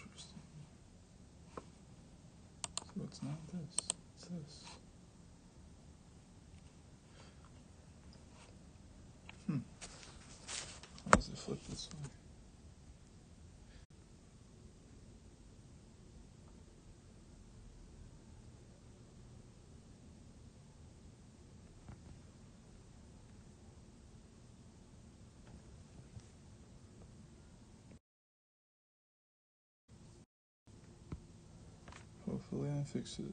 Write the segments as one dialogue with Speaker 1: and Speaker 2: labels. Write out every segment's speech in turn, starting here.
Speaker 1: Interesting. So it's not this, it's this. How does it flip this way? Hopefully I fix it.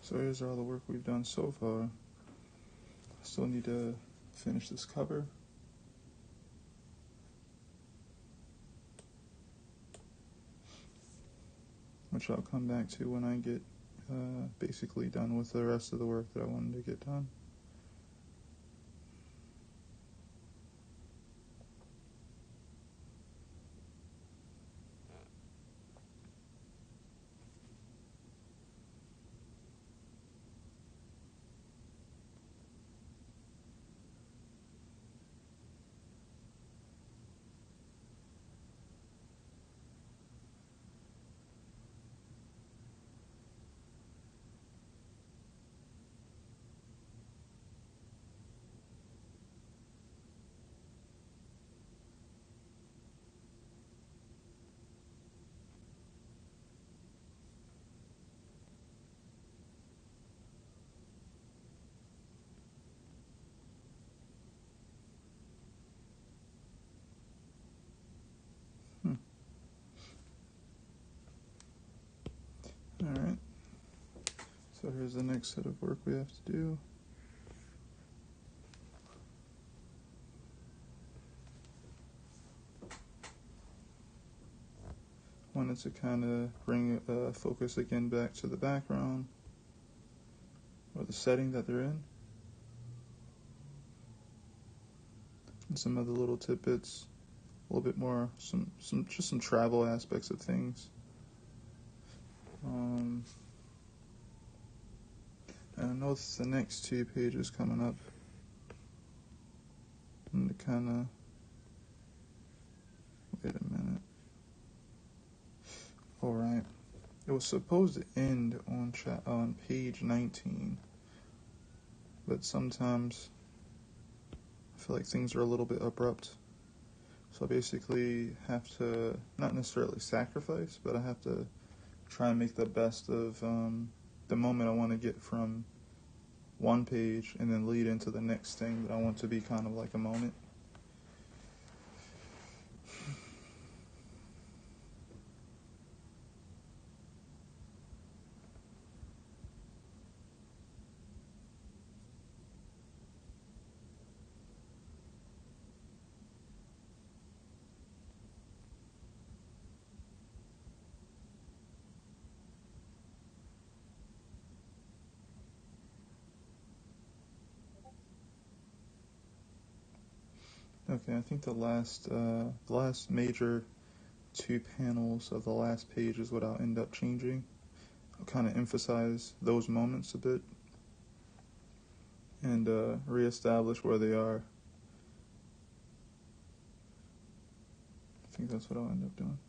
Speaker 1: So here's all the work we've done so far. I still need to finish this cover. Which I'll come back to when I get basically done with the rest of the work that I wanted to get done. Alright, so here's the next set of work we have to do. Wanted to kind of bring focus again back to the background, or the setting that they're in. And some other little tidbits, a little bit more, just some travel aspects of things. And I noticed the next 2 pages coming up. And to kind of, wait a minute. Alright. It was supposed to end on page 19. But sometimes I feel like things are a little bit abrupt. So I basically have to, not necessarily sacrifice, but I have to try and make the best of the moment I want to get from one page and then lead into the next thing that I want to be kind of like a moment. Okay, I think the last major 2 panels of the last page is what I'll end up changing. I'll kind of emphasize those moments a bit and reestablish where they are. I think that's what I'll end up doing.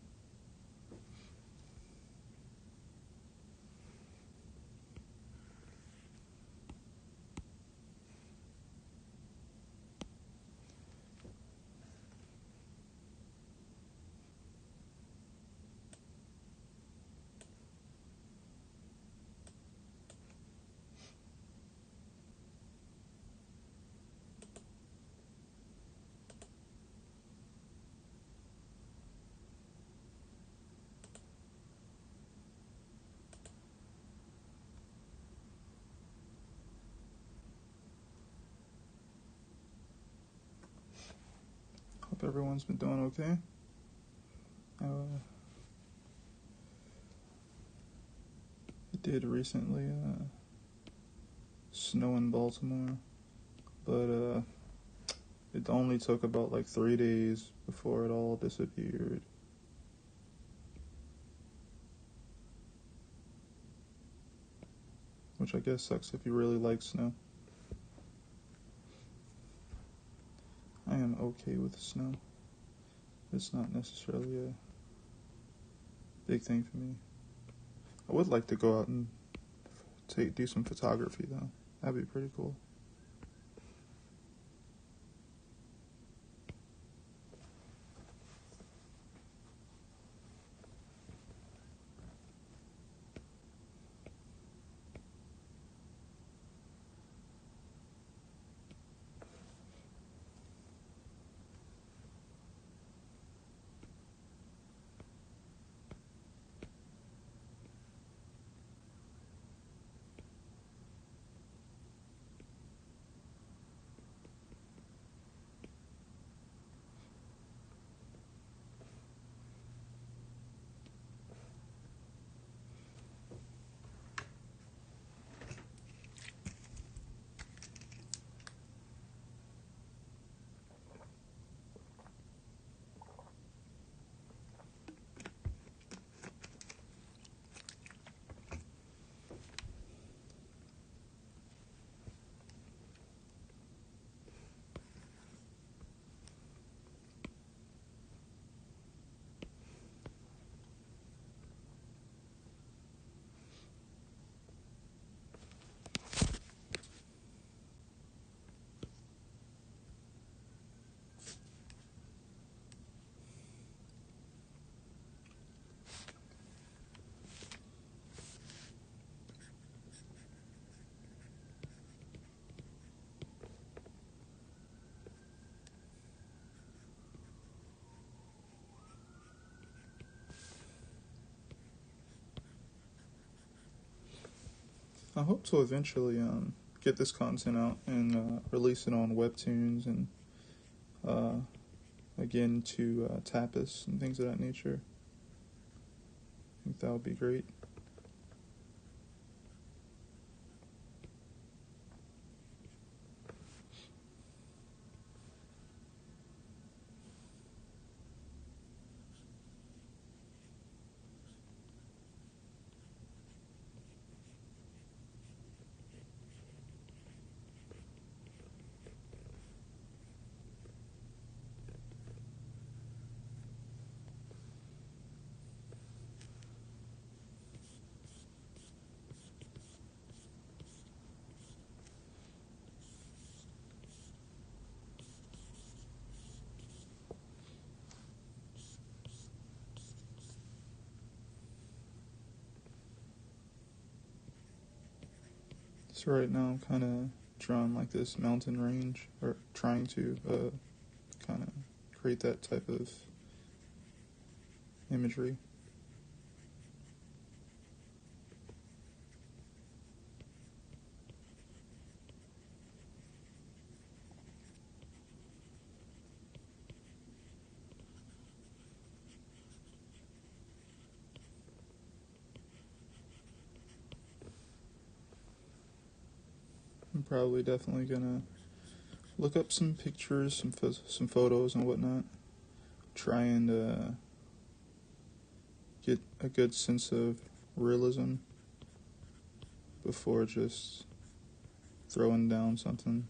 Speaker 1: Hope everyone's been doing okay. did recently snow in Baltimore, but it only took about like 3 days before it all disappeared. Which I guess sucks if you really like snow. I am okay with snow. It's not necessarily a big thing for me. I would like to go out and do some photography though. That'd be pretty cool. I hope to eventually get this content out and release it on webtoons and again to tapas and things of that nature. I think that would be great. So right now I'm kind of drawing like this mountain range, or trying to kind of create that type of imagery. I'm probably definitely gonna look up some pictures, some photos and whatnot. Try and get a good sense of realism before just throwing down something.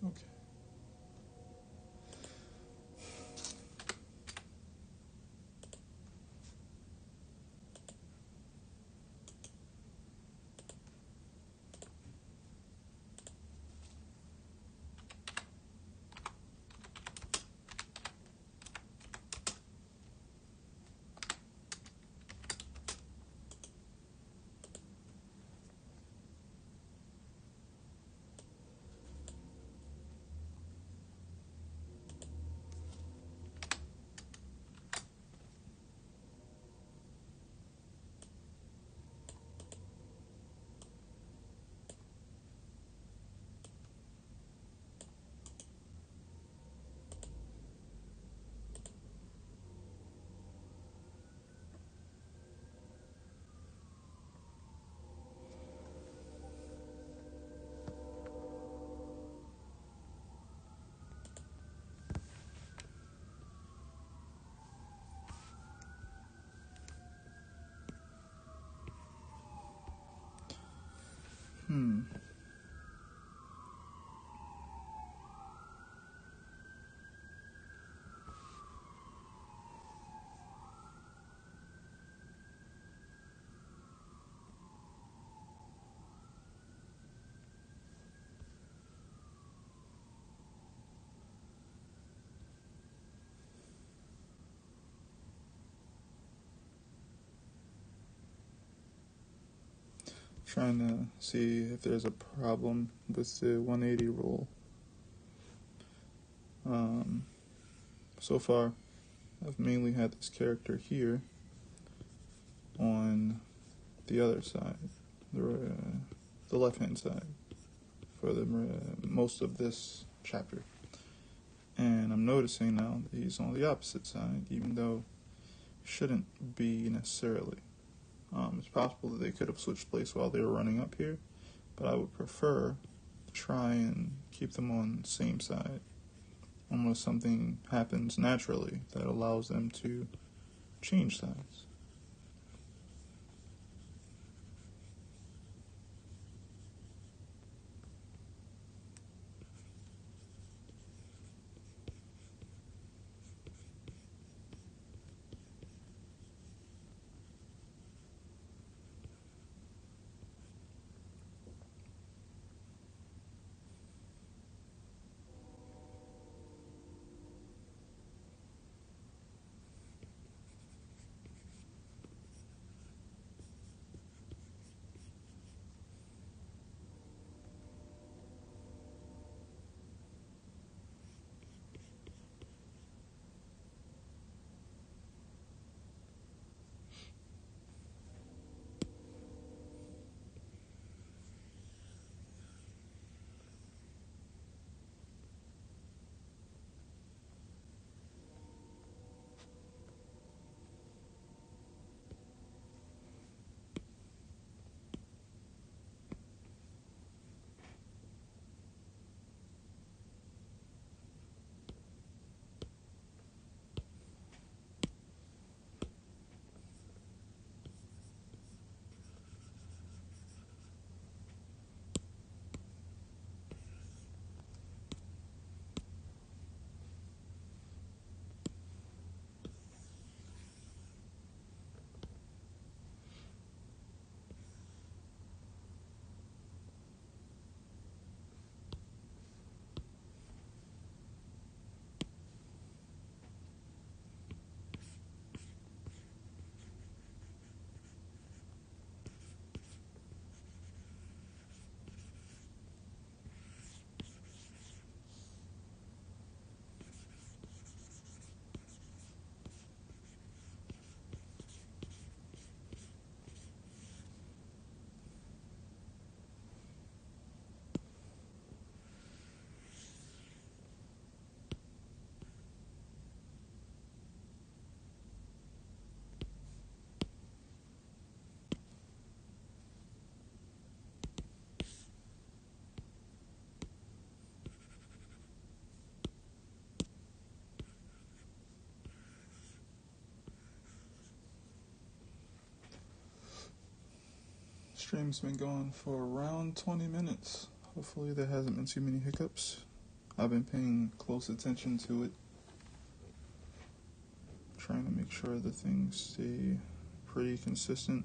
Speaker 1: Okay. Trying to see if there's a problem with the 180 rule. So far, I've mainly had this character here on the other side, the left-hand side, for the most of this chapter. And I'm noticing now that he's on the opposite side, even though he shouldn't be necessarily. It's possible that they could have switched place while they were running up here, but I would prefer to try and keep them on the same side, unless something happens naturally that allows them to change sides. Stream's been going for around 20 minutes. Hopefully there hasn't been too many hiccups. I've been paying close attention to it, trying to make sure the things stay pretty consistent.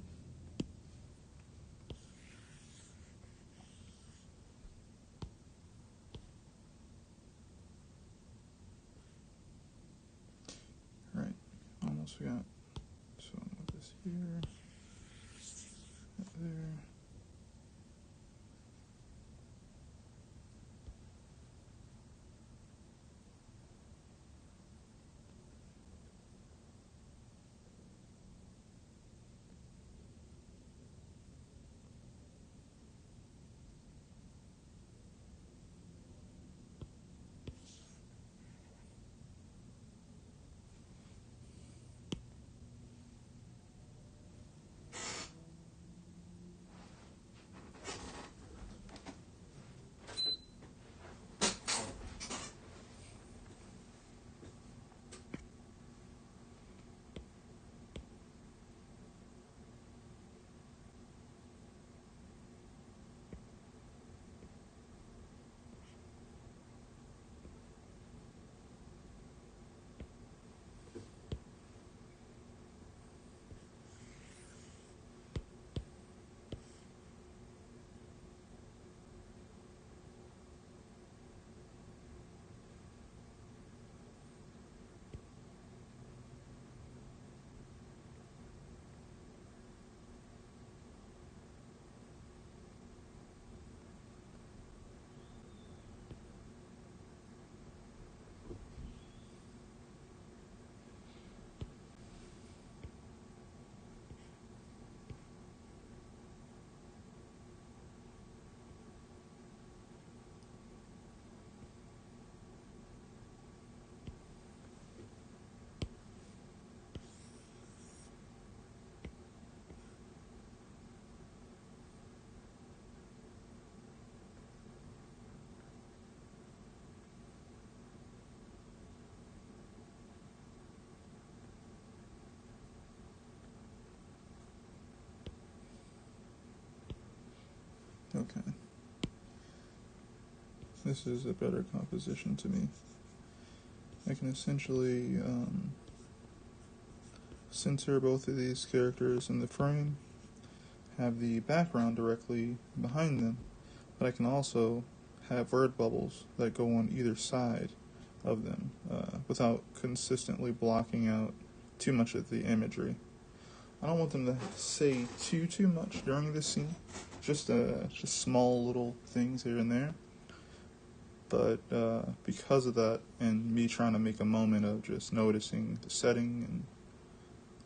Speaker 1: Right, almost forgot. So I'll move this here, that there. Okay. This is a better composition to me. I can essentially center both of these characters in the frame, have the background directly behind them, but I can also have word bubbles that go on either side of them without consistently blocking out too much of the imagery. I don't want them to say too much during this scene, just small little things here and there. But because of that, and me trying to make a moment of just noticing the setting and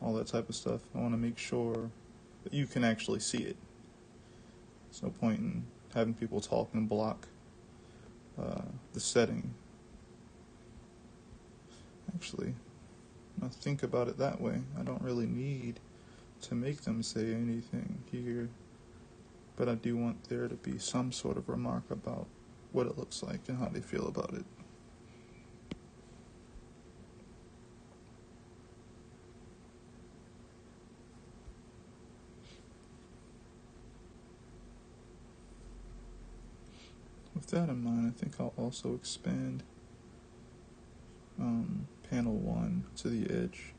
Speaker 1: all that type of stuff, I want to make sure that you can actually see it. There's no point in having people talk and block the setting. Actually, I think about it that way. I don't really need to make them say anything here, but I do want there to be some sort of remark about what it looks like and how they feel about it. With that in mind, I think I'll also expand panel 1 to the edge.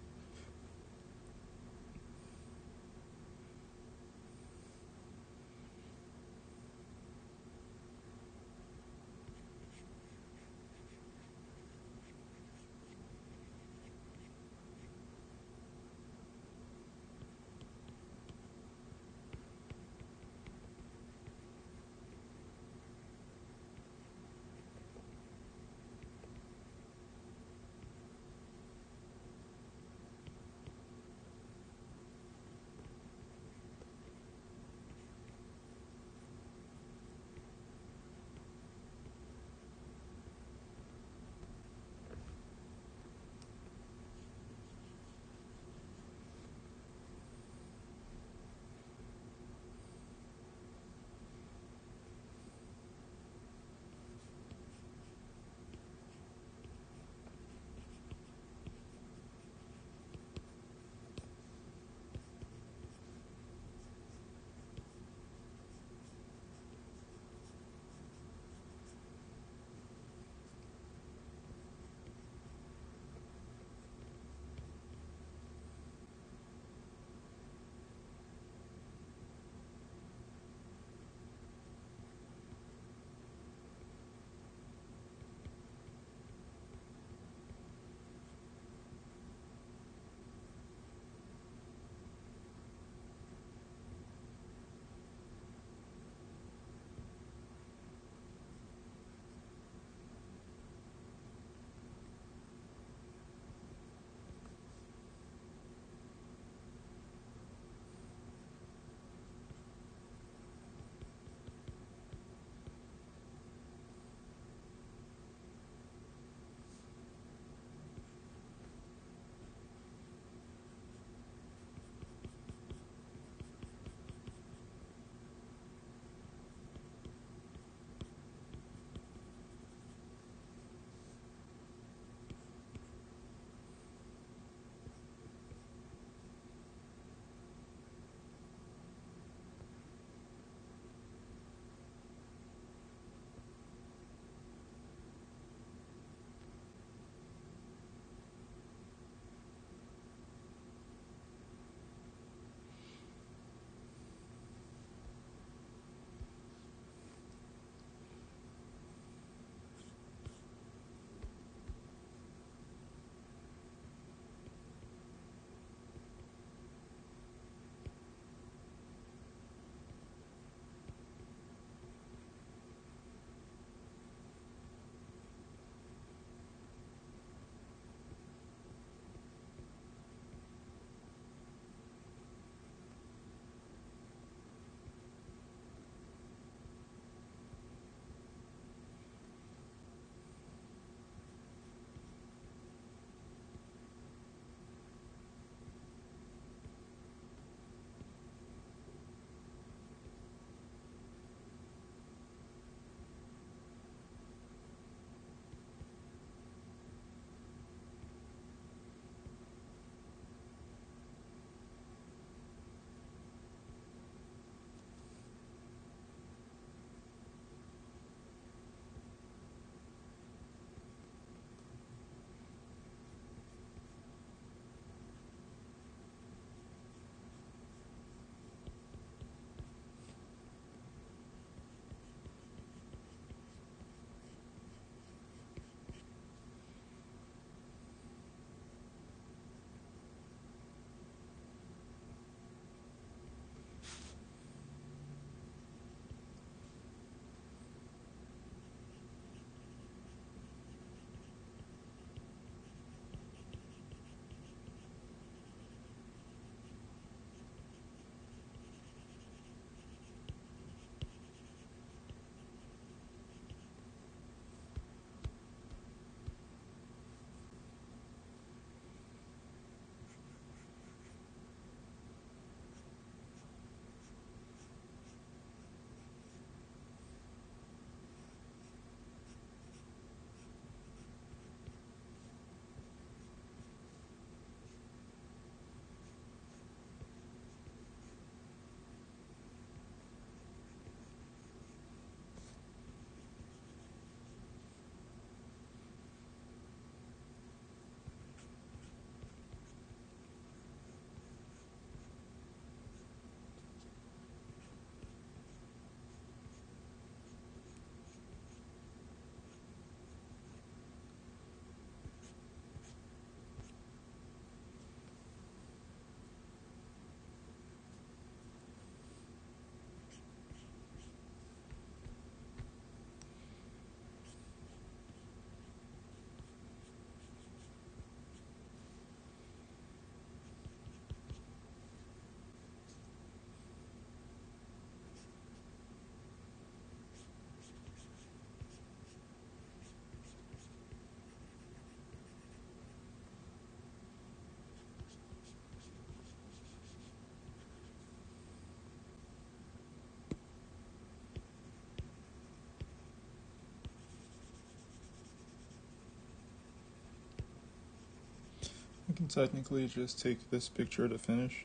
Speaker 1: I can technically just take this picture to finish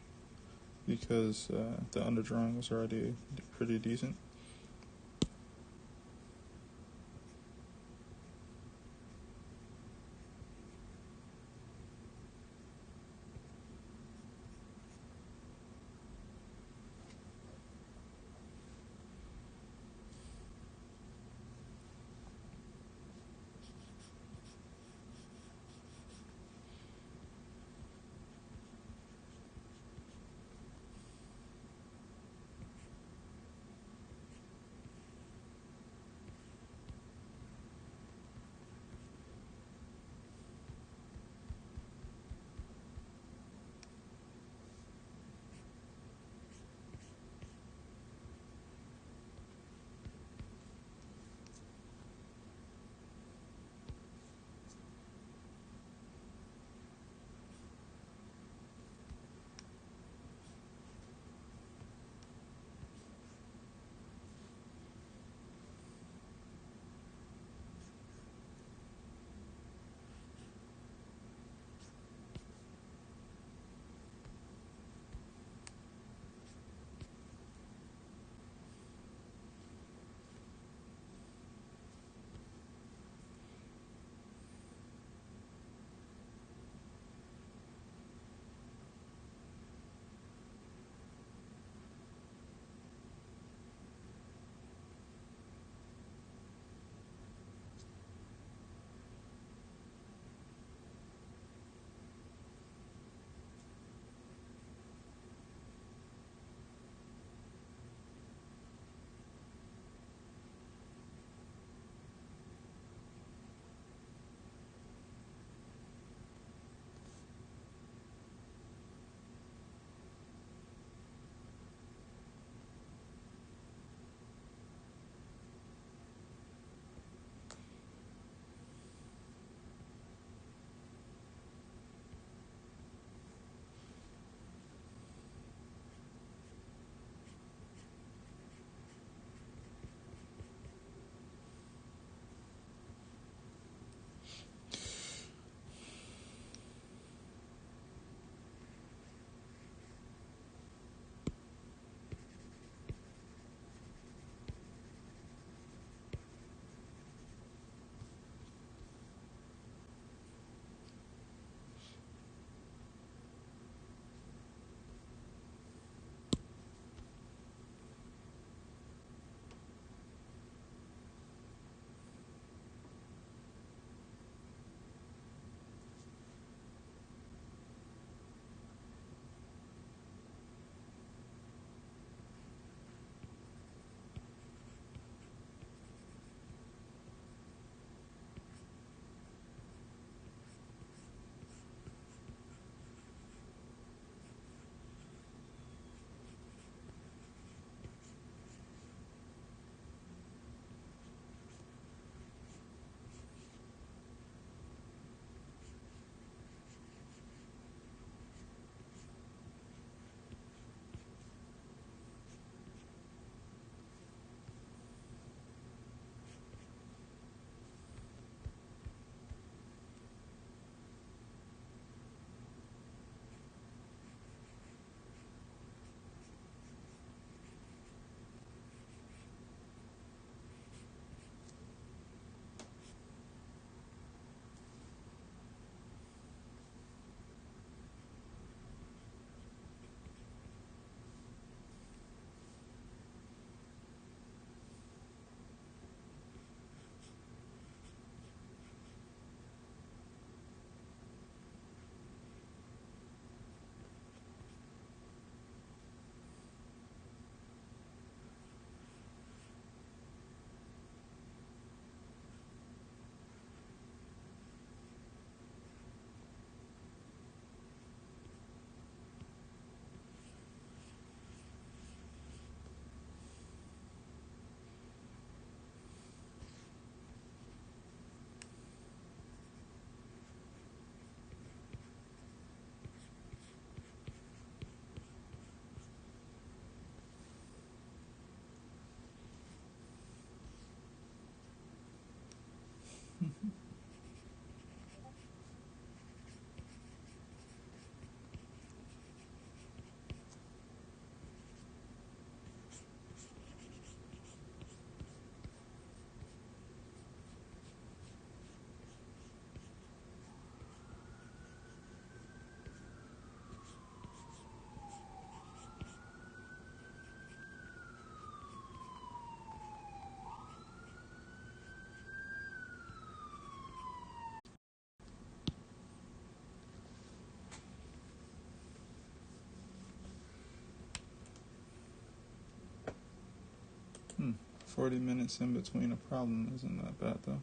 Speaker 1: because the underdrawing was already pretty decent. 40 minutes in between a problem isn't that bad though.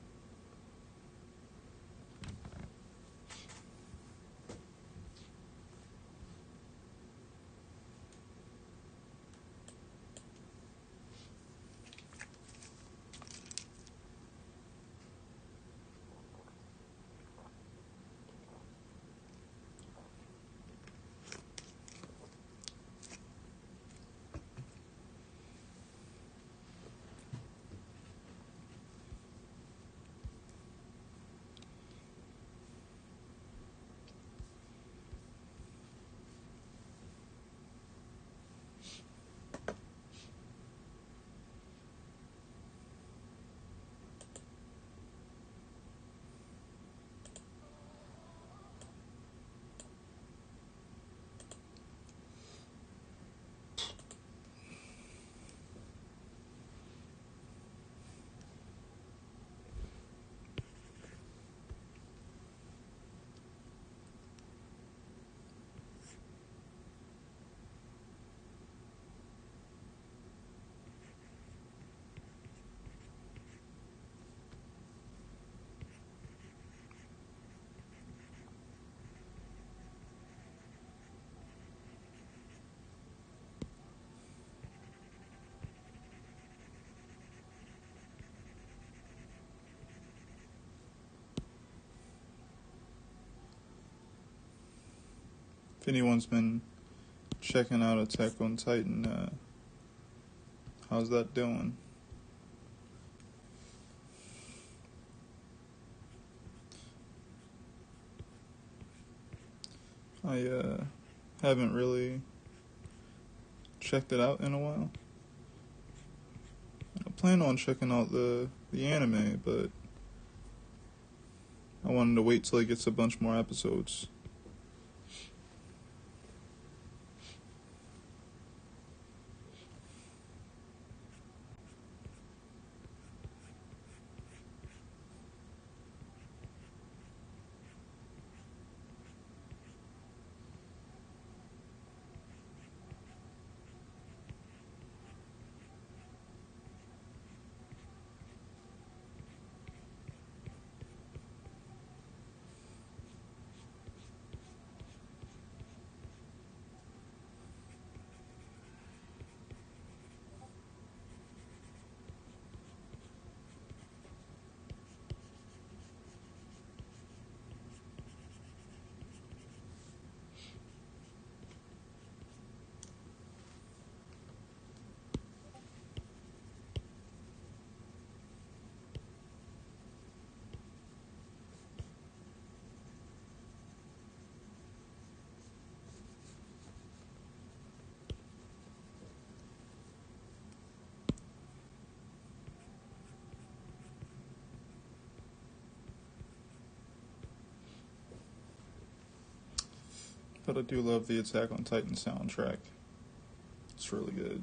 Speaker 1: If anyone's been checking out Attack on Titan, how's that doing? I haven't really checked it out in a while. I plan on checking out the anime, but I wanted to wait till it gets a bunch more episodes. But I do love the Attack on Titan soundtrack. It's really good.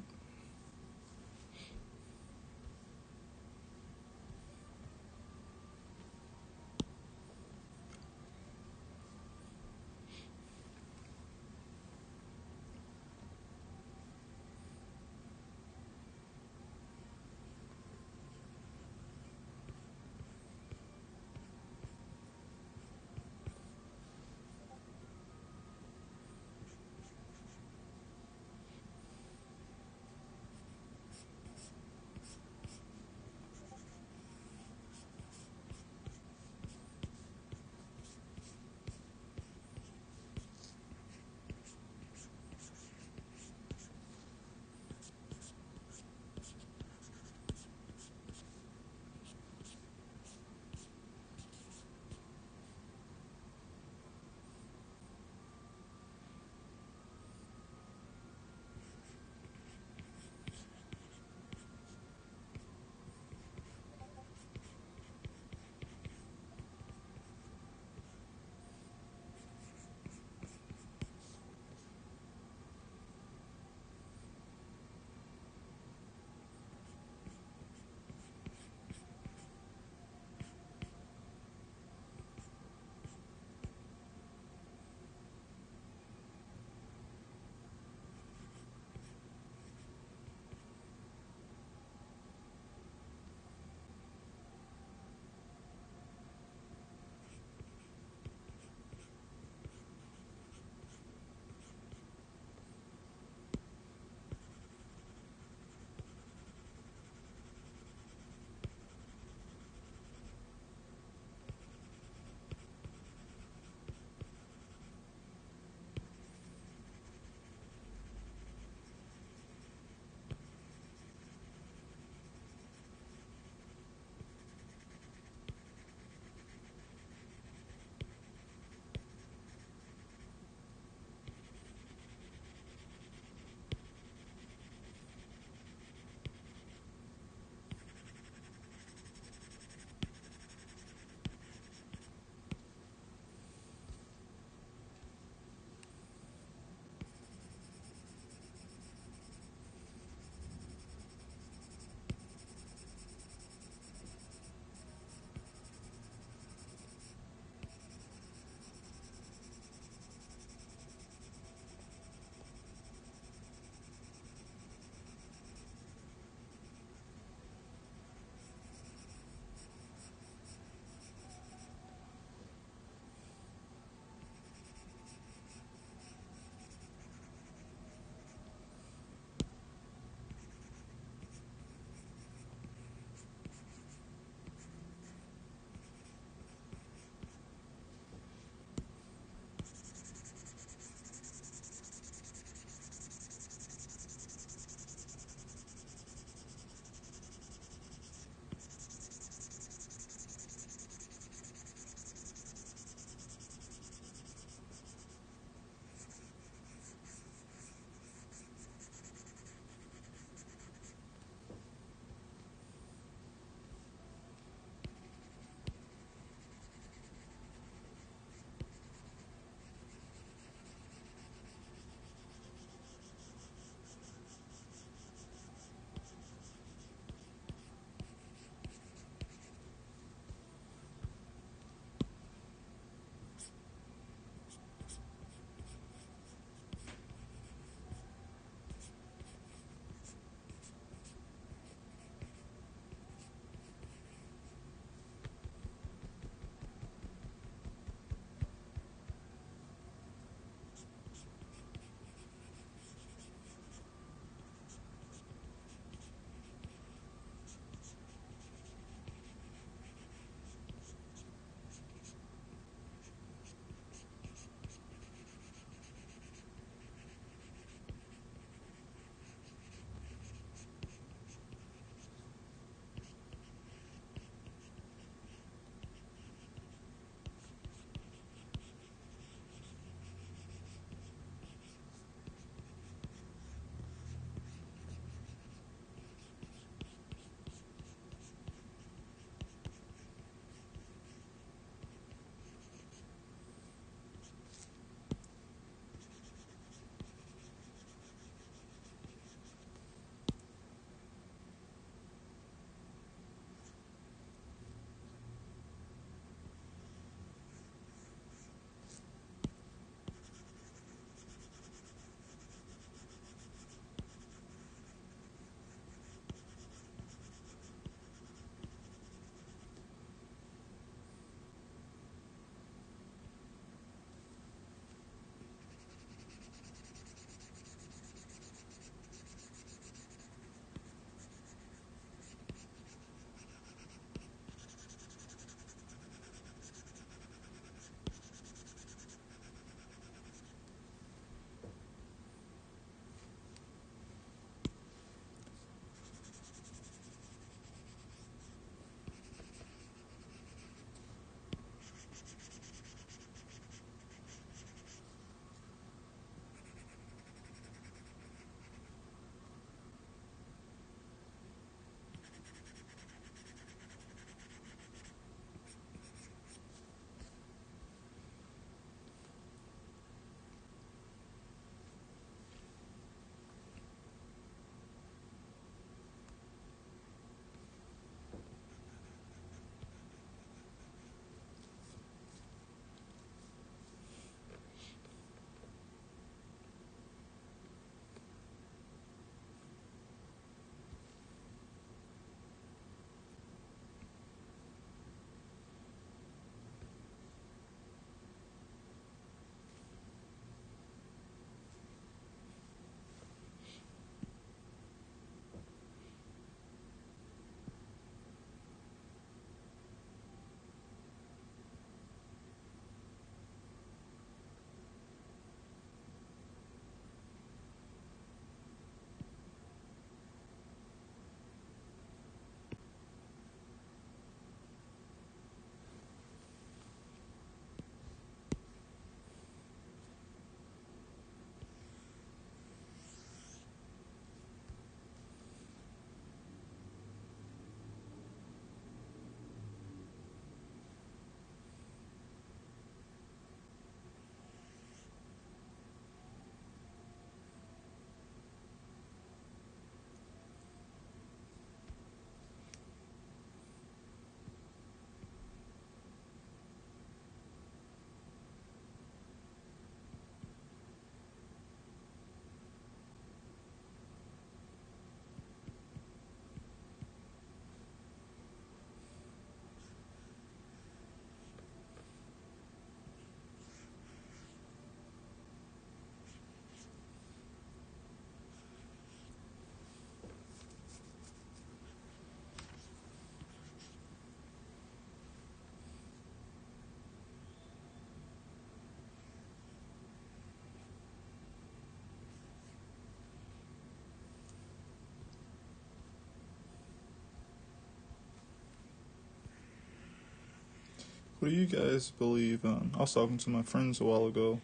Speaker 1: What do you guys believe? I was talking to my friends a while ago,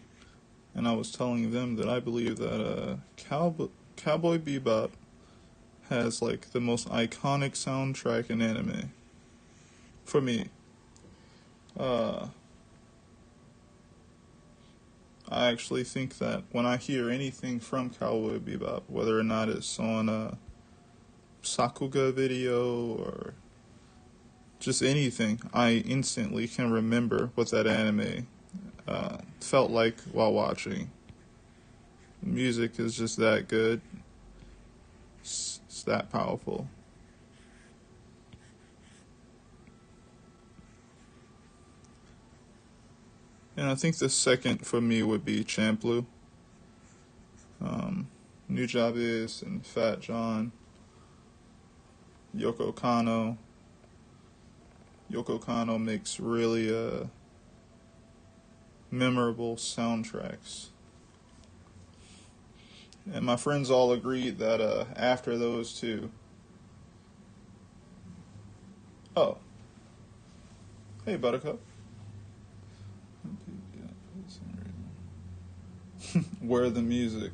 Speaker 1: and I was telling them that I believe that Cowboy Bebop has like the most iconic soundtrack in anime. For me, uh, I actually think that when I hear anything from Cowboy Bebop, whether or not it's on a Sakuga video or just anything, I instantly can remember what that anime felt like while watching. Music is just that good. It's that powerful. And I think the second for me would be Champloo. Nujabes and Fat John, Yoko Kanno. Yoko Kanno makes really memorable soundtracks. And my friends all agreed that after those two. Oh, hey Buttercup. Where the music?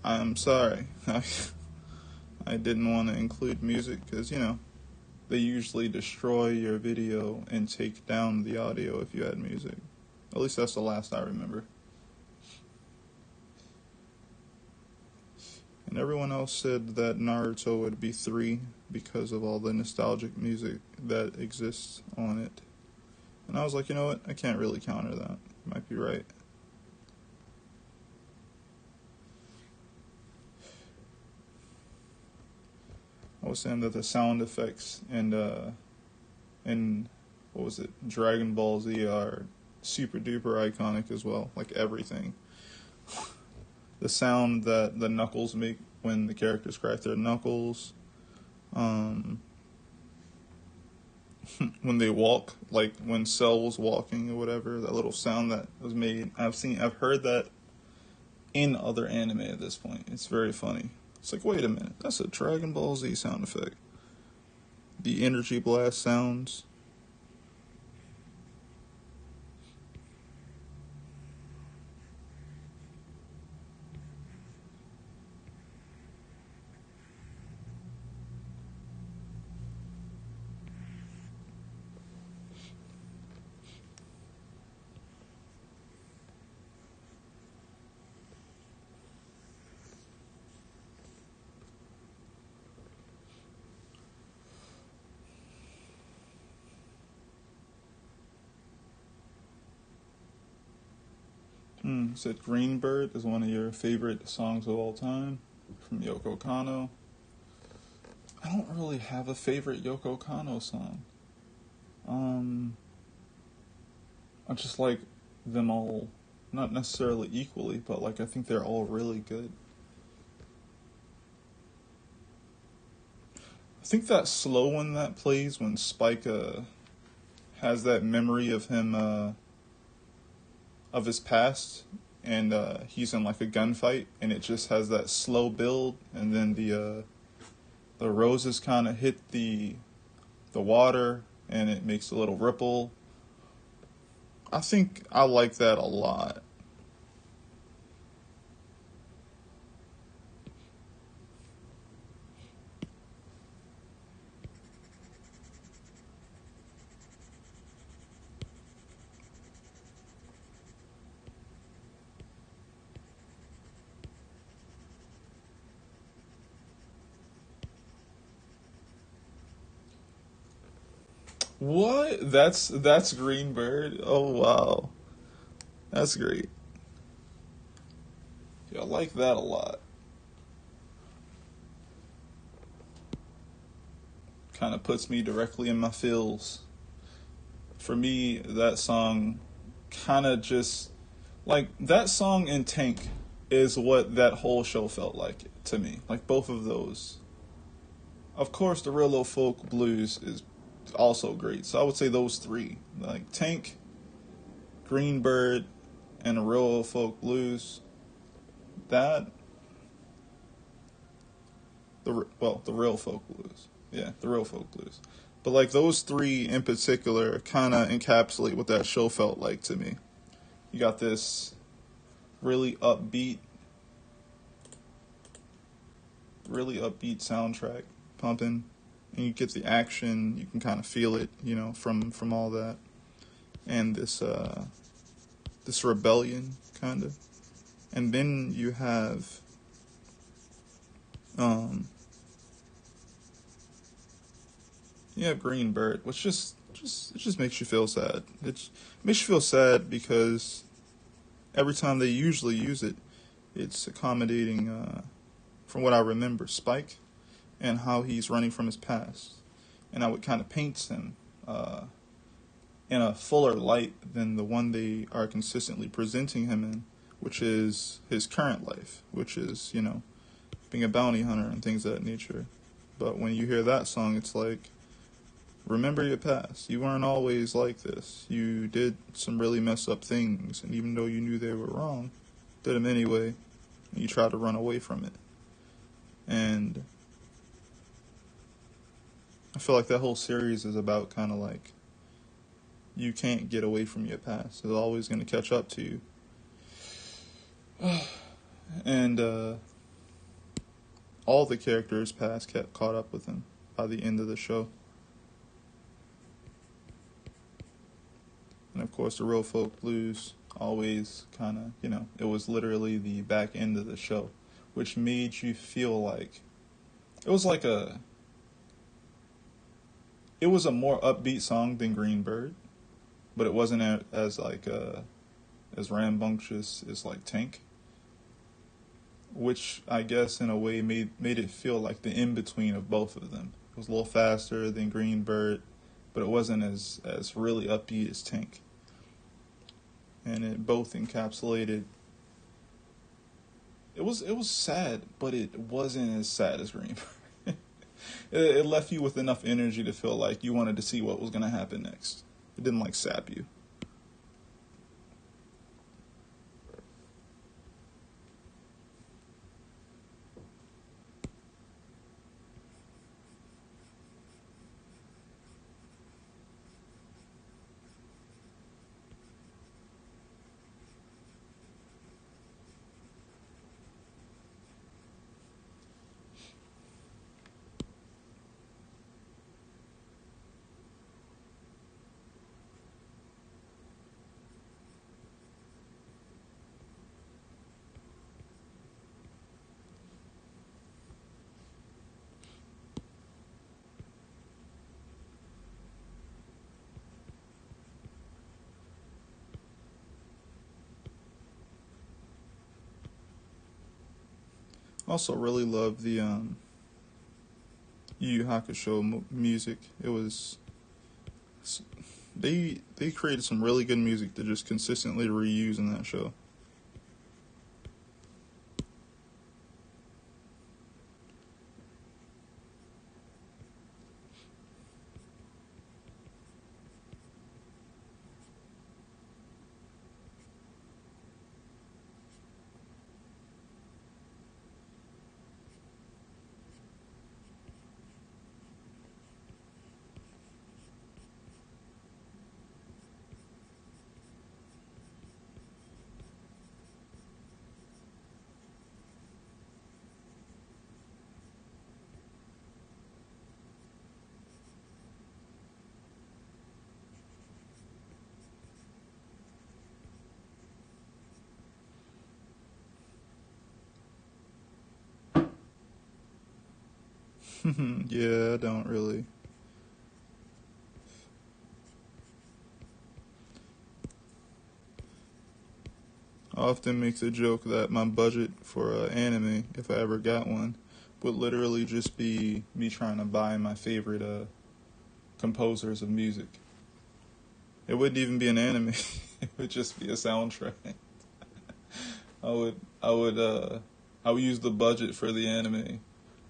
Speaker 1: I'm sorry. I didn't want to include music because, they usually destroy your video and take down the audio if you add music. At least that's the last I remember. And everyone else said that Naruto would be 3 because of all the nostalgic music that exists on it. And I was like, you know what? I can't really counter that. You might be right. I was saying that the sound effects and what was it, Dragon Ball Z are super duper iconic as well. Like everything. The sound that the knuckles make when the characters crack their knuckles. When they walk, like when Cell was walking or whatever, that little sound that was made. I've heard that in other anime at this point. It's very funny. It's like, wait a minute, that's a Dragon Ball Z sound effect. The energy blast sounds. Said Greenbird is one of your favorite songs of all time from Yoko Kanno. I don't really have a favorite Yoko Kanno song. I just like them all, not necessarily equally, but like I think they're all really good. I think that slow one that plays when Spike has that memory of him of his past, and he's in like a gunfight, and it just has that slow build, and then the roses kind of hit the water, and it makes a little ripple. I think I like that a lot. What? That's Greenbird. Oh wow, that's great. Yeah, I like that a lot. Kind of puts me directly in my feels. For me, that song kind of just like that song and Tank is what that whole show felt like to me. Like both of those. Of course, the Real Low Folk Blues is also great. So I would say those 3, like Tank, Greenbird, and the Real Low Folk Blues. That the real folk blues. Yeah, the real folk blues. But like those three in particular kind of encapsulate what that show felt like to me. You got this really upbeat, soundtrack pumping, and you get the action. You can kind of feel it, from all that, and this rebellion kind of, and then you have um Green Bird, which just it just makes you feel sad. It makes you feel sad because every time they usually use it, it's accommodating, from what I remember, Spike and how he's running from his past, and how it kind of paints him in a fuller light than the one they are consistently presenting him in, which is his current life, which is, being a bounty hunter and things of that nature. But when you hear that song, it's like, remember your past. You weren't always like this. You did some really messed up things, and even though you knew they were wrong, did them anyway, and you tried to run away from it. And I feel like that whole series is about kind of like, you can't get away from your past. It's always going to catch up to you. And all the characters' past kept caught up with him by the end of the show. And of course, the Real Folk Blues always kind of, it was literally the back end of the show, which made you feel like it was like it was a more upbeat song than Green Bird, but it wasn't as rambunctious as like Tank, which I guess in a way made it feel like the in between of both of them. It was a little faster than Green Bird, but it wasn't as really upbeat as Tank. And it both encapsulated. It was sad, but it wasn't as sad as Green Bird. It left you with enough energy to feel like you wanted to see what was going to happen next. It didn't like sap you. Also, really loved the Yu Yu Hakusho music. It was they created some really good music to just consistently reuse in that show. Yeah, I don't really. I often make the joke that my budget for anime, if I ever got one, would literally just be me trying to buy my favorite composers of music. It wouldn't even be an anime. It would just be a soundtrack. I would use the budget for the anime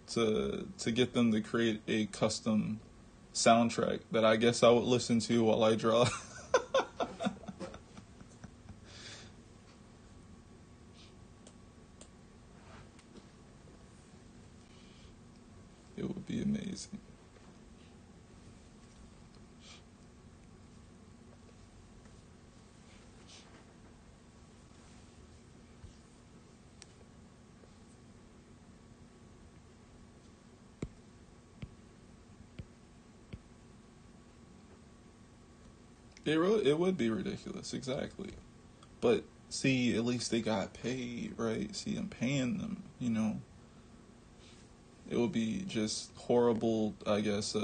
Speaker 1: to get them to create a custom soundtrack that I guess I would listen to while I draw. It would be amazing. it would be ridiculous, exactly. But see, at least they got paid, right? See, I'm paying them, you know. It would be just horrible, I guess,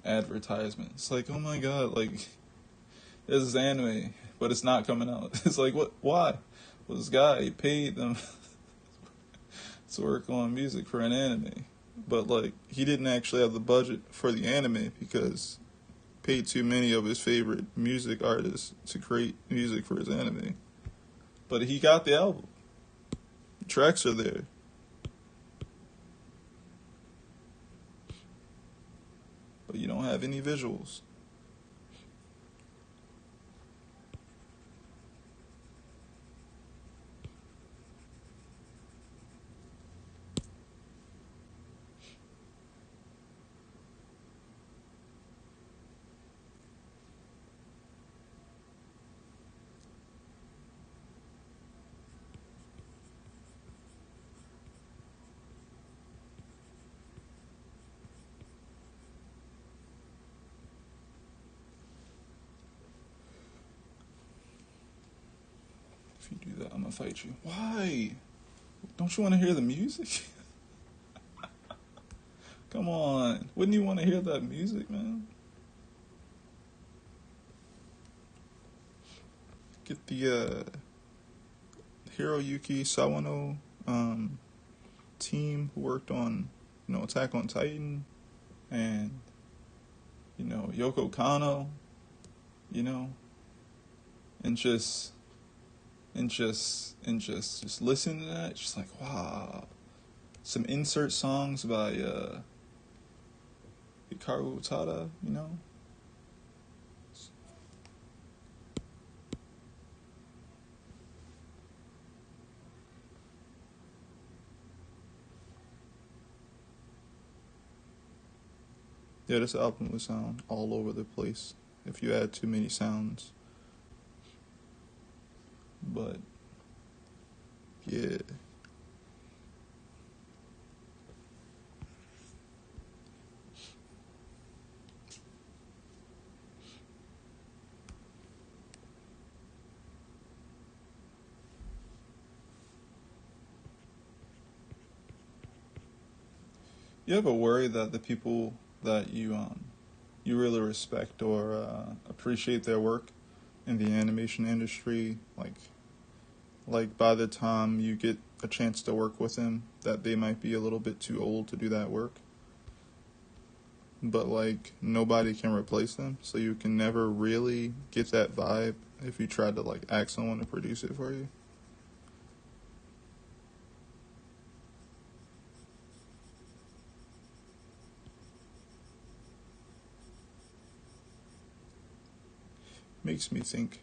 Speaker 1: advertisements. Like, oh my god, like, this is anime, but it's not coming out. It's like, what? Why? Well, this guy paid them to work on music for an anime, but like, he didn't actually have the budget for the anime because paid too many of his favorite music artists to create music for his anime. But he got the album. The tracks are there. But you don't have any visuals. If you do that, I'm gonna fight you. Why? Don't you want to hear the music? Come on. Wouldn't you want to hear that music, man? Get the Hiroyuki Sawano team who worked on, Attack on Titan, and Yoko Kano, you know, and just listen to that. Just like, wow. Some insert songs by Hikaru Utada, Yeah, this album would sound all over the place if you add too many sounds. But yeah. You ever worry that the people that you really respect or appreciate their work in the animation industry, like by the time you get a chance to work with them, that they might be a little bit too old to do that work, but like nobody can replace them, so you can never really get that vibe if you try to like ask someone to produce it for you. Makes me think.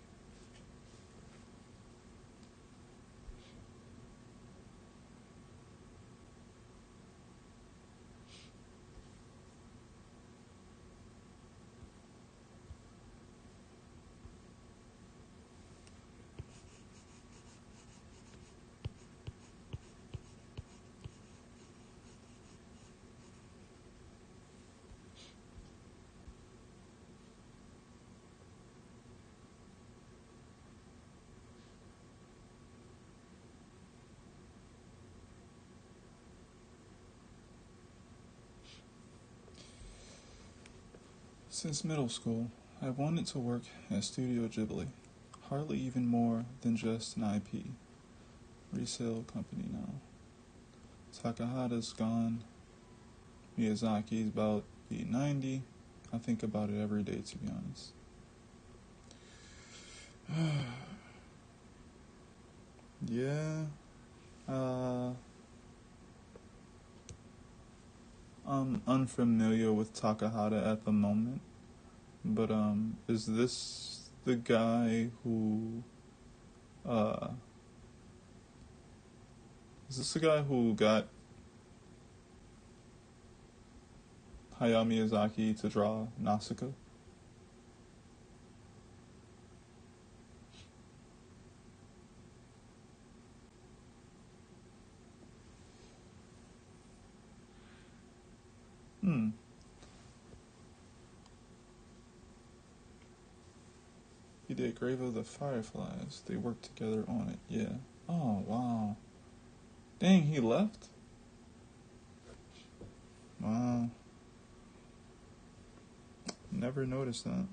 Speaker 1: Since middle school, I've wanted to work at Studio Ghibli, hardly even more than just an IP. Resale company now. Takahata's gone. Miyazaki's about to be 90. I think about it every day, to be honest. Yeah. I'm unfamiliar with Takahata at the moment, but is this the guy who uh is this the guy who got Hayao Miyazaki to draw Nausicaa? Hmm. the grave of the fireflies. They worked together on it. Yeah. Oh, wow. Dang, he left? Wow. Never noticed that.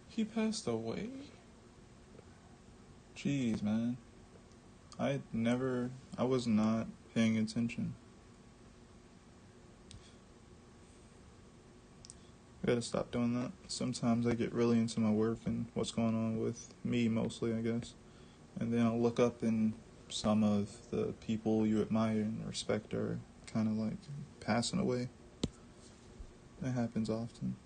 Speaker 1: He passed away? Jeez, man. I was not paying attention. I gotta stop doing that. Sometimes I get really into my work and what's going on with me mostly, I guess. And then I'll look up and some of the people you admire and respect are kind of like passing away. That happens often.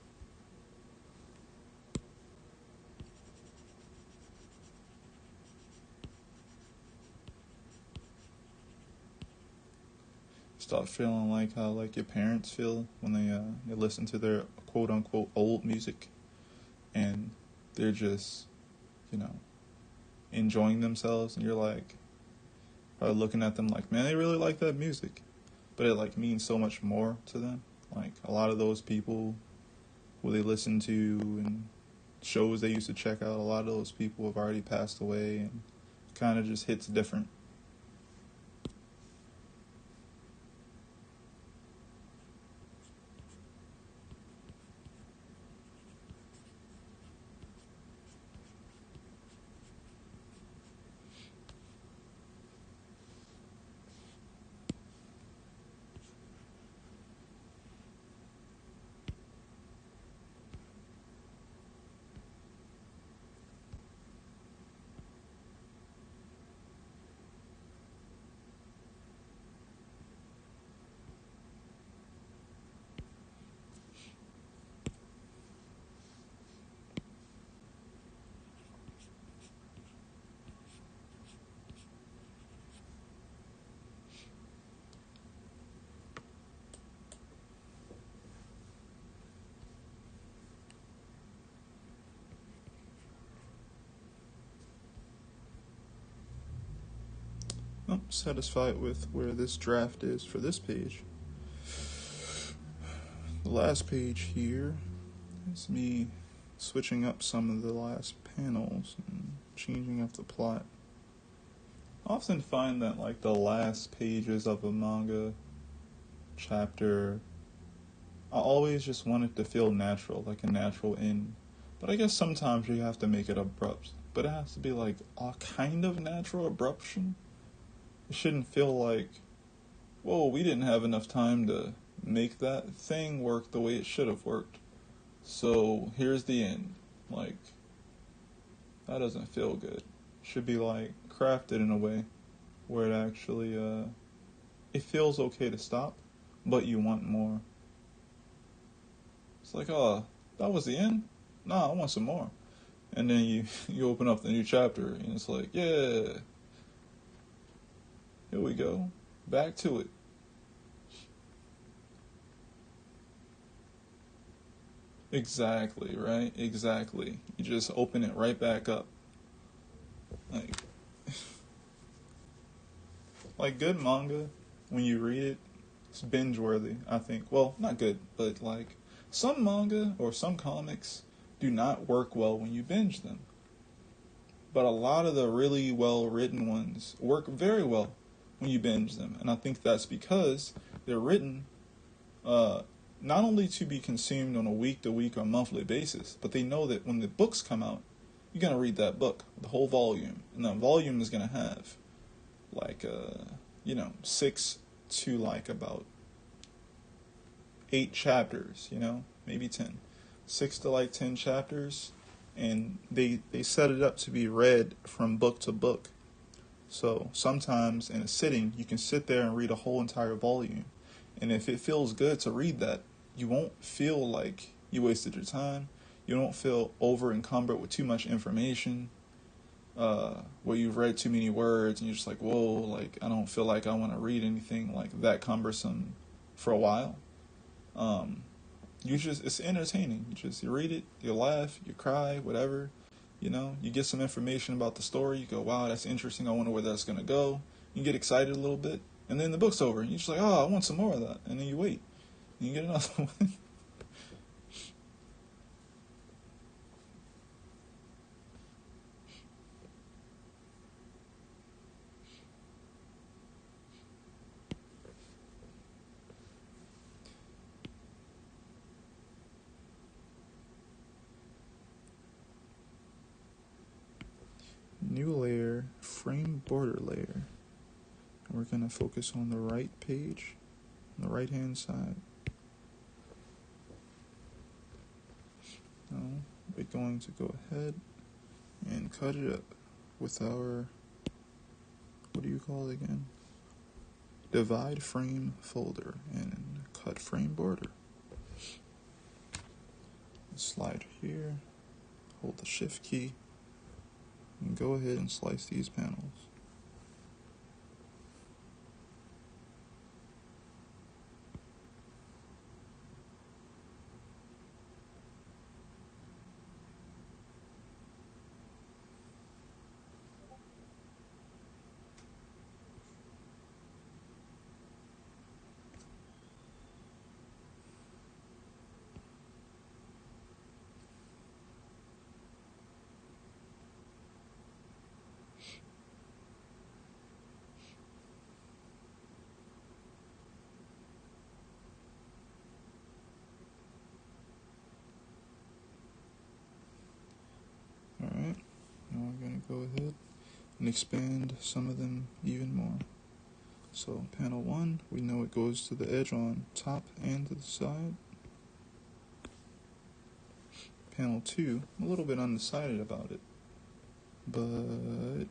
Speaker 1: Stop feeling like how like your parents feel when they listen to their quote unquote old music and they're just, you know, enjoying themselves, and you're like looking at them like, man, they really like that music, but it like means so much more to them. Like a lot of those people who they listen to and shows they used to check out, a lot of those people have already passed away, and kind of just hits different. I'm satisfied with where this draft is for this page. The last page here is me switching up some of the last panels and changing up the plot. I often find that like the last pages of a manga chapter, I always just want it to feel natural, like a natural end. But I guess sometimes you have to make it abrupt. But it has to be like a kind of natural abruption. It shouldn't feel like, whoa, we didn't have enough time to make that thing work the way it should have worked. So here's the end. Like, that doesn't feel good. It should be like crafted in a way where it actually, it feels okay to stop, but you want more. It's like, oh, that was the end? Nah, I want some more. And then you open up the new chapter and it's like, yeah, here we go. Back to it. Exactly, right? Exactly. You just open it right back up. Like good manga, when you read it, it's binge worthy, I think. Well, not good, but like some manga or some comics do not work well when you binge them. But a lot of the really well written ones work very well when you binge them. And I think that's because they're written not only to be consumed on a week-to-week or monthly basis, but they know that when the books come out, you're going to read that book, the whole volume. And that volume is going to have, like, 6 to, like, about 8 chapters, maybe 10. 6 to, like, 10 chapters. And they set it up to be read from book to book. So sometimes in a sitting, you can sit there and read a whole entire volume. And if it feels good to read that, you won't feel like you wasted your time. You don't feel over encumbered with too much information, where you've read too many words and you're just like, whoa, like I don't feel like I want to read anything like that cumbersome for a while. It's entertaining. You read it, you laugh, you cry, whatever. You know, you get some information about the story. You go, wow, that's interesting. I wonder where that's going to go. You get excited a little bit. And then the book's over. And you're just like, oh, I want some more of that. And then you wait. And you get another one. New layer, frame border layer. And we're going to focus on the right page, on the right hand side. Now we're going to go ahead and cut it up with our, what do you call it again? Divide frame folder and cut frame border. Slide here, hold the shift key, and go ahead and slice these panels. Alright, now we're going to go ahead and expand some of them even more. So panel 1, we know it goes to the edge on top and to the side. Panel 2, I'm a little bit undecided about it, but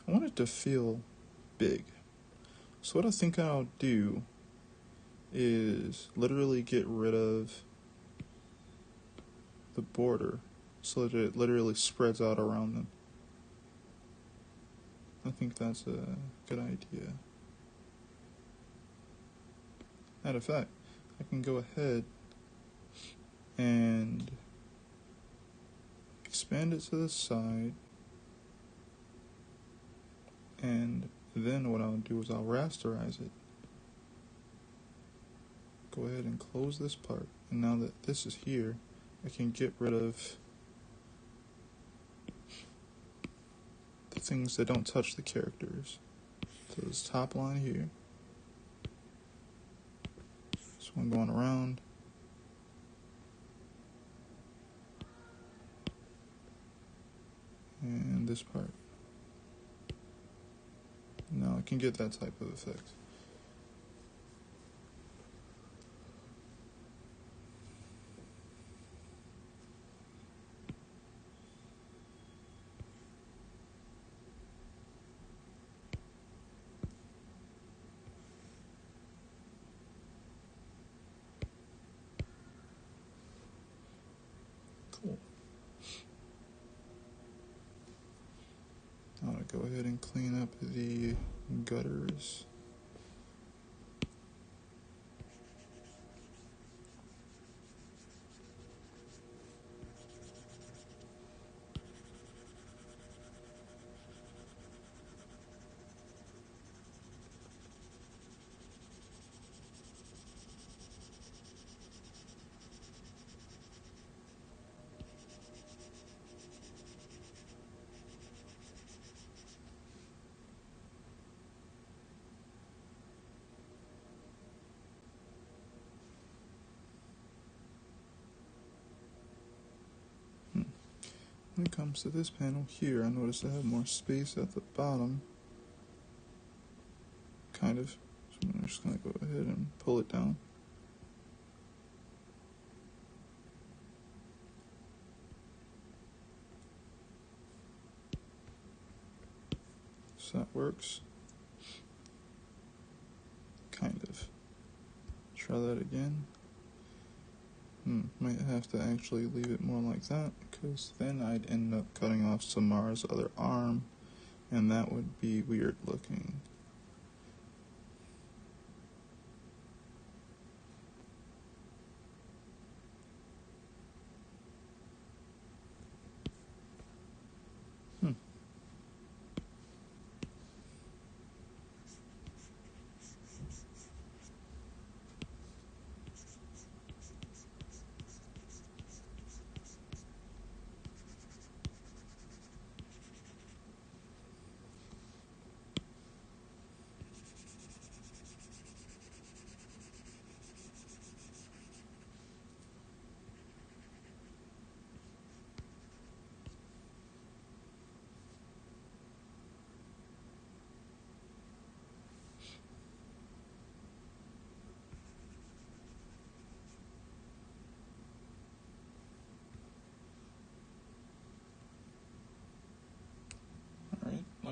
Speaker 1: I want it to feel big. So what I think I'll do is literally get rid of the border so that it literally spreads out around them. I think that's a good idea. Matter of fact, I can go ahead and expand it to the side, and then what I'll do is I'll rasterize it. Go ahead and close this part, and now that this is here, I can get rid of the things that don't touch the characters. So this top line here, this one going around, and this part. Now I can get that type of effect. Cool. I'm going to go ahead and clean up the gutters. When it comes to this panel here, I notice I have more space at the bottom. Kind of. So I'm just going to go ahead and pull it down. So that works. Kind of. Try that again. Might have to actually leave it more like that, because then I'd end up cutting off Samara's other arm, and that would be weird looking.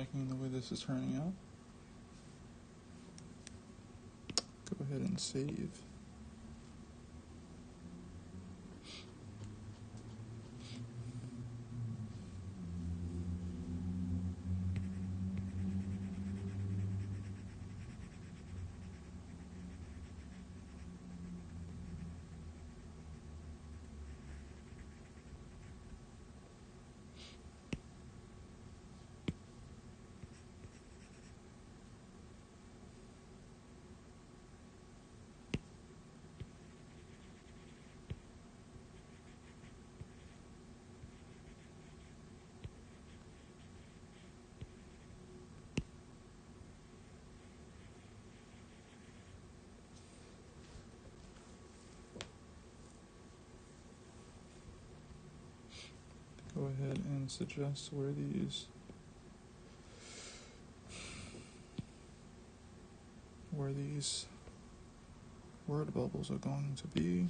Speaker 1: liking the way this is turning out. Go ahead and save. Go ahead and suggest where these word bubbles are going to be.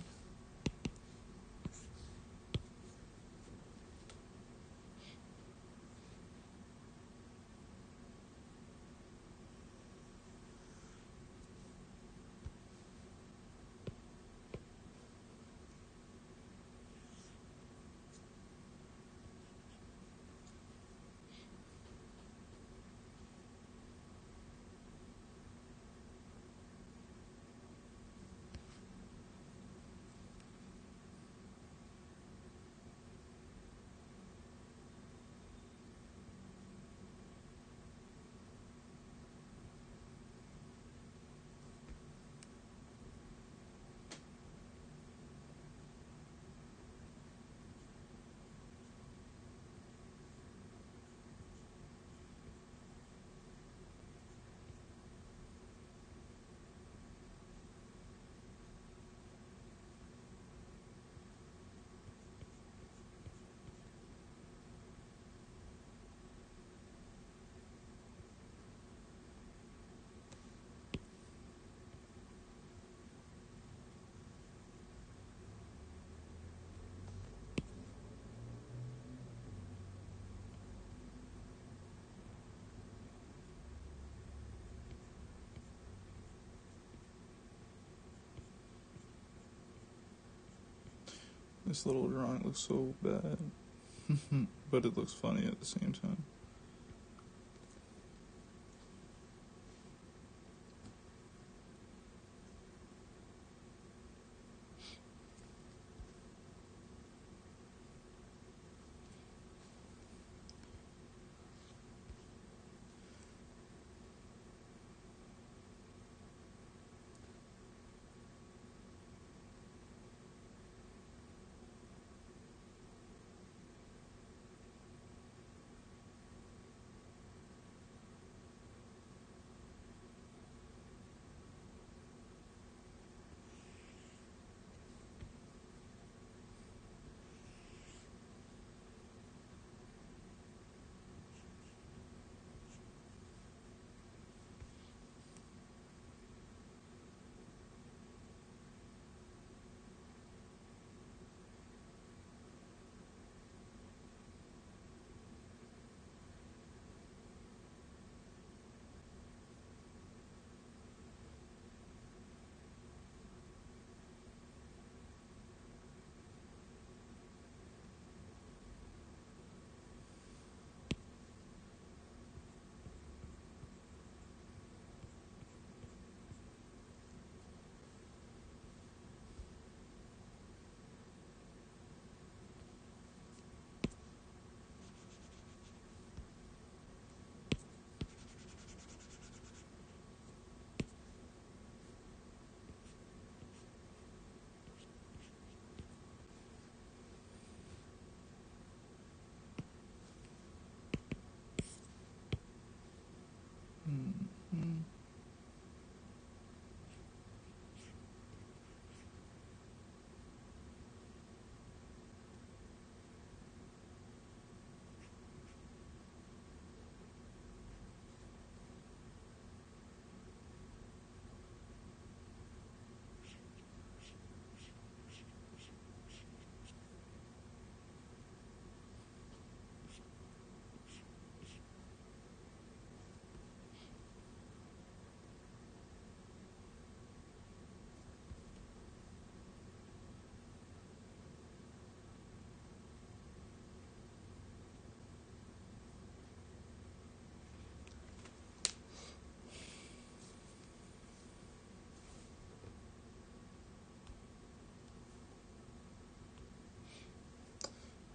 Speaker 1: This little drawing looks so bad, but it looks funny at the same time.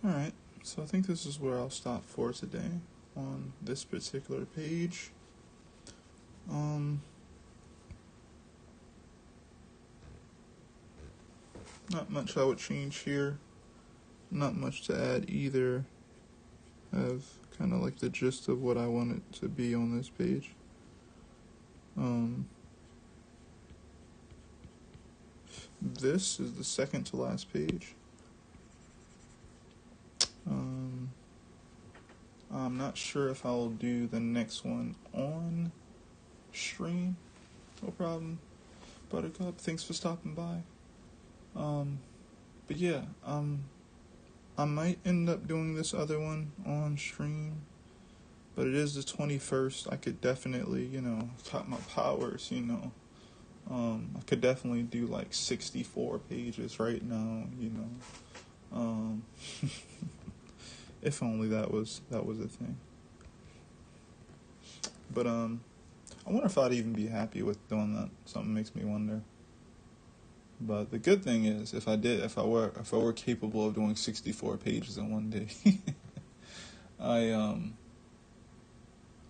Speaker 1: Alright, so I think this is where I'll stop for today on this particular page. Not much I would change here. Not much to add either. I have kind of like the gist of what I want it to be on this page. This is the second to last page. I'm not sure if I'll do the next one on stream. No problem. Buttercup, thanks for stopping by. But yeah, I might end up doing this other one on stream, but it is the 21st. I could definitely, cut my powers, I could definitely do like 64 pages right now, if only that was a thing. But I wonder if I'd even be happy with doing that. Something makes me wonder. But the good thing is, if I were capable of doing 64 pages in one day,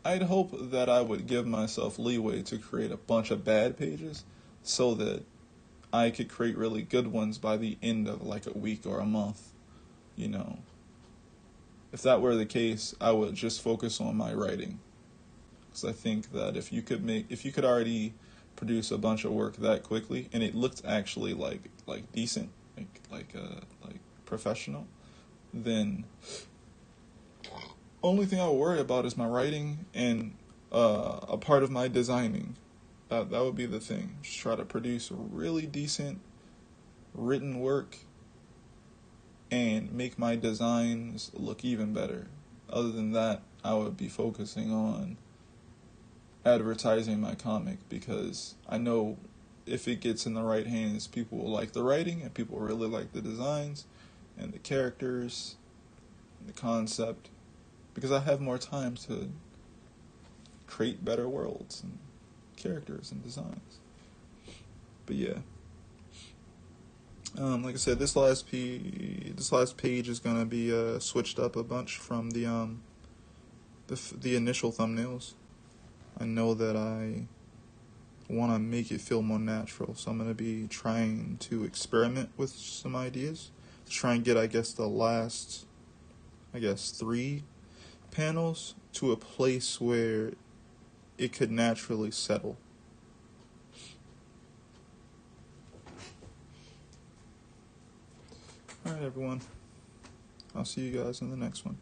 Speaker 1: I'd hope that I would give myself leeway to create a bunch of bad pages, so that I could create really good ones by the end of like a week or a month. If that were the case, I would just focus on my writing, because I think that if you could already produce a bunch of work that quickly, and it looked actually like decent, like professional, then only thing I would worry about is my writing and a part of my designing. That would be the thing. Just try to produce really decent written work and make my designs look even better. Other than that, I would be focusing on advertising my comic, because I know if it gets in the right hands, people will like the writing, and people really like the designs and the characters and the concept, because I have more time to create better worlds and characters and designs. But yeah, like I said, this last page is gonna be switched up a bunch from the initial thumbnails. I know that I want to make it feel more natural, so I'm going to be trying to experiment with some ideas to try and get, the last, 3 panels to a place where it could naturally settle. Alright, everyone. I'll see you guys in the next one.